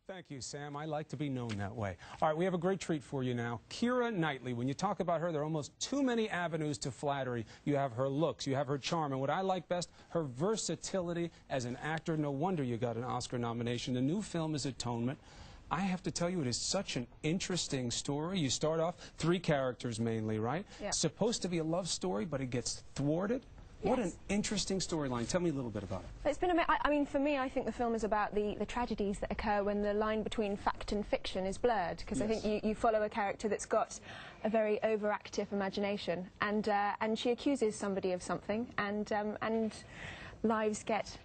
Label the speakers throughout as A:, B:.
A: Thank you, Sam. I like to be known that way. All right, we have a great treat for you now. Keira Knightley. When you talk about her, there are almost too many avenues to flattery. You have her looks, you have her charm, and what I like best, her versatility as an actor. No wonder you got an Oscar nomination. The new film is Atonement. I have to tell you, it is such an interesting story. You start off 3 characters mainly, right? Yeah. Supposed to be a love story, but it gets thwarted. Yes. What an interesting storyline. Tell me a little bit about it.
B: It's been I mean, for me, I think the film is about the tragedies that occur when the line between fact and fiction is blurred. Because yes. I think you follow a character that's got a very overactive imagination, and she accuses somebody of something, and lives get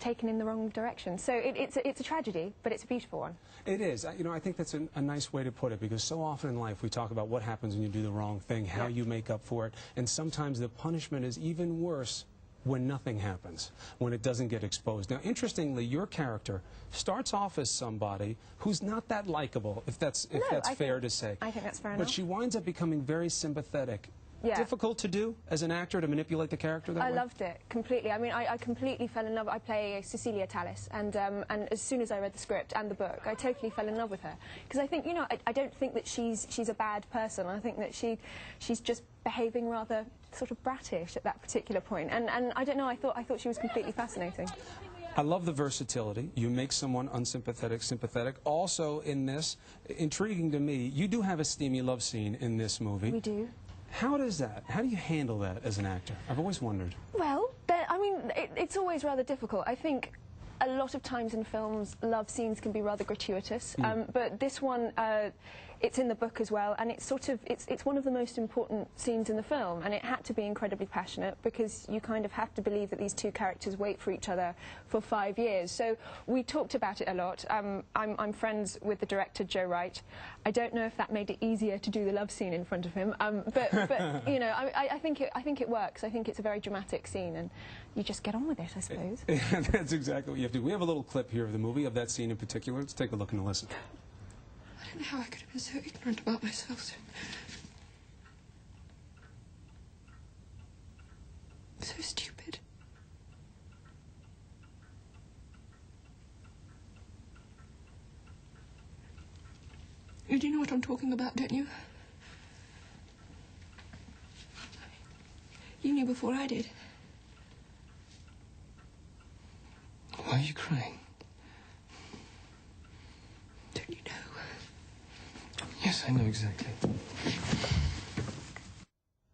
B: taken in the wrong direction. So it's a tragedy, but it's a beautiful one. It is.
A: You know, I think that's a nice way to put it, because so often in life we talk about what happens when you do the wrong thing, how you make up for it, and sometimes the punishment is even worse when nothing happens, when it doesn't get exposed. Now, interestingly, your character starts off as somebody who's not that likable, if that's fair to say.
B: I think that's fair enough.
A: But she winds up becoming very sympathetic.
B: Yeah.
A: Difficult to do as an actor, to manipulate the character that way?
B: I loved it completely. I mean, I completely fell in love. I play Cecilia Tallis, and as soon as I read the script and the book, I totally fell in love with her. Because I think, you know, I don't think that she's a bad person. I think that she's just behaving rather sort of brattish at that particular point. And I don't know, I thought she was completely fascinating.
A: I love the versatility. You make someone unsympathetic sympathetic. Also in this, intriguing to me, you do have a steamy love scene in this movie.
B: We do.
A: How do you handle that as an actor? I've always wondered.
B: Well, I mean, it's always rather difficult. I think a lot of times in films, love scenes can be rather gratuitous, but this one, it's in the book as well, and it's one of the most important scenes in the film, and it had to be incredibly passionate, because you kind of have to believe that these 2 characters wait for each other for 5 years. So we talked about it a lot. I'm friends with the director, Joe Wright. I don't know if that made it easier to do the love scene in front of him, but you know, I think it works. I think it's a very dramatic scene, and you just get on with it, I suppose.
A: That's exactly what you have to do. We have a little clip here of the movie, of that scene in particular. Let's take a look and listen.
C: I don't know how I could have been so ignorant about myself. So stupid. You do know what I'm talking about, don't you? You knew before I did. Why are you crying? Don't you know? Yes, I know exactly.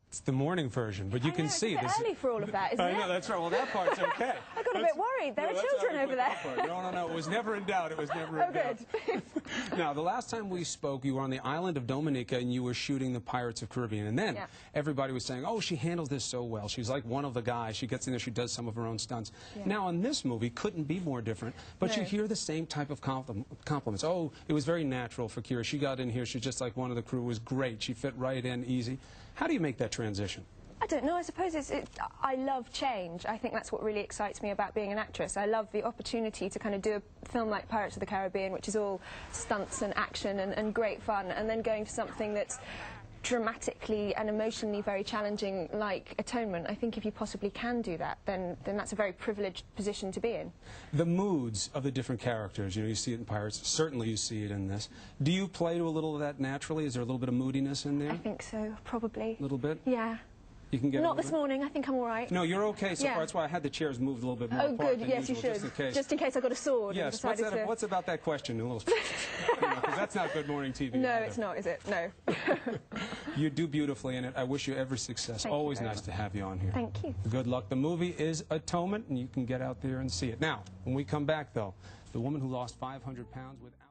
A: It's the morning version, but you can see
B: it's a bit early for all of that, isn't it?
A: I know, that's right. Well, that part's okay.
B: I got a bit worried. There are children over there.
A: No. It was never in doubt. It was never in doubt.
B: Good.
A: Now, the last time we spoke, you were on the island of Dominica, and you were shooting the Pirates of the Caribbean. And then everybody was saying, oh, she handles this so well. She's like one of the guys. She gets in there, she does some of her own stunts. Yeah. Now, in this movie, couldn't be more different, but you hear the same type of compliments. Oh, it was very natural for Keira. She got in here, she's just like one of the crew. It was great. She fit right in, easy. How do you make that transition?
B: I don't know. I suppose I love change. I think that's what really excites me about being an actress. I love the opportunity to kind of do a film like Pirates of the Caribbean, which is all stunts and action and great fun, and then going to something that's dramatically and emotionally very challenging, like Atonement. I think if you possibly can do that, then that's a very privileged position to be in.
A: The moods of the different characters, you know, you see it in Pirates, certainly you see it in this. Do you play to a little of that naturally? Is there a little bit of moodiness in there?
B: I think so, probably.
A: A little bit?
B: Yeah.
A: You can get
B: Not this morning. I think I'm all right.
A: No, you're okay so far. That's why I had the chairs moved a little bit more apart.
B: Oh, good. Yes, you should. Just in case I got a sword.
A: Yes. What's about that question? A little. Because that's not good morning TV.
B: No, it's not, is it? No.
A: You do beautifully in it. I wish you every success. Always nice to have you on here.
B: Thank you.
A: Good luck. The movie is Atonement, and you can get out there and see it. Now, when we come back, though, the woman who lost 500 pounds without